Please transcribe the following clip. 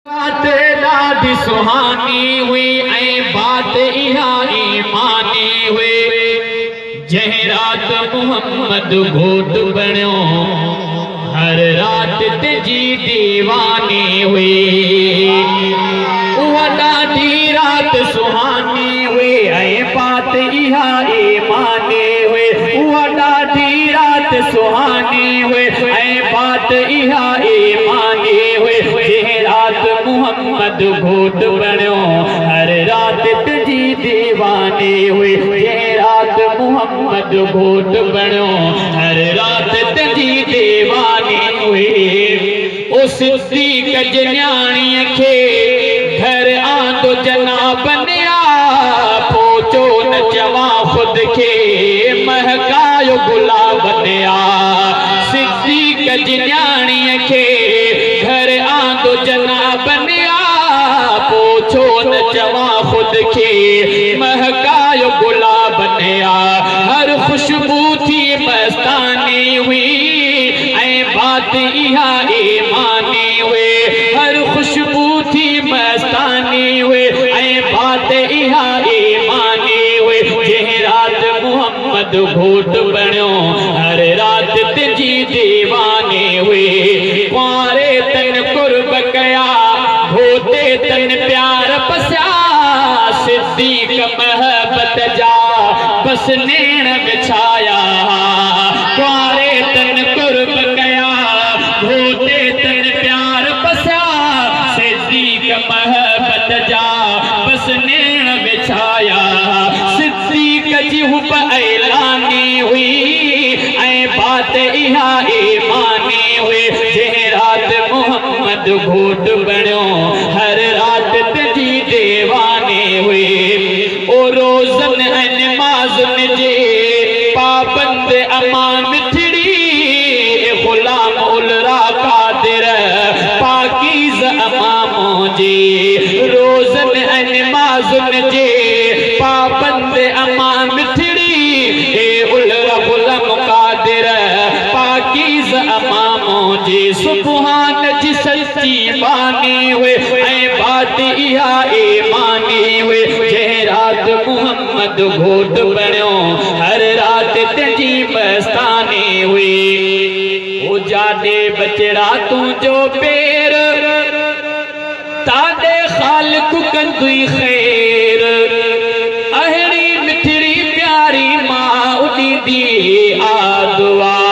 बात ॾाढी सुहानी हुई ऐं बात इहा ईमानी हुई। जंहिं रात मोहम्मद घोट बणियो हर रात तुंहिंजी दीवानी हुई। उहा ॾाढी रात सुहानी हुई ऐं बात इहा ईमानी हुई। उहा ॾाढी रात सुहानी हुई ऐं बात इहा ईमानी हुई। जंहिं रात मोहम्मद घोट बणियो हर रात तुंहिंजी दीवानी हुई। जंहिं रात मोहम्मद घोट बणियो हर रात तुंहिंजी दीवानी हुई। ओ सिद्दीक़ जे न्याणीअ खे घर आंदो जनाब निया पोचो न चवां ख़ुद खे महकायो गुलाब निया। सिद्दीक़ जी न्याणीअ खे घर आंदो जनाब निया पोचो न चवां ख़ुद खे महकायो गुलाब निया। हर खुशबू थी मस्तानी हुई ऐं बात इहा ईमानी हुई। हर खुशबू थी मस्तानी हुई ऐं बात इहा ईमानी हुई। जंहिं रात मोहम्मद घोट बणियो हर रात तुंहिंजी दीवानी हुई। कुंवारे तन कुर्ब कया घोटे तन प्यार पसिया। सिद्दीक़ महबत जा बस नेण बिछाया। कुंवारे तन कुर्ब कया घोटे तन प्यार पसिया। सिद्दीक़ महबत जा बस नेण बिछाया। सिद्दीक़ जी हुब ऐलानी हुई ऐं बात इहा ईमानी हुई। जंहिं रात मोहम्मद घोट बणियो हर रात तुंहिंजी दीवानी हुई। ओ रोज़न ऐं नमाज़ुनि जे पाबंद अमा मिठड़ी ग़ुलाम उलरा क़ादिर पाकीज़ अमा मुंहिंजी। रोज़न ऐं नमाज़ुनि जे पाबंद अमा मिठड़ी उलरा ग़ुलाम क़ादिर पाकीज़ अमा मुंहिंजी। सुबहान जी सच्ची बानी हुई ऐं बात इहा ईमानी हुई। जंहिं रात मोहम्मद घोट बणियो हर रात तुंहिंजी मस्तानी हुई। ओ जाॾे बचड़ा तुंहिंजो पेर ताॾे ख़ालिक़ कंदुई ख़ैर। अहिड़ी मिठड़ी प्यारी मां उॾींदी आ दुआ।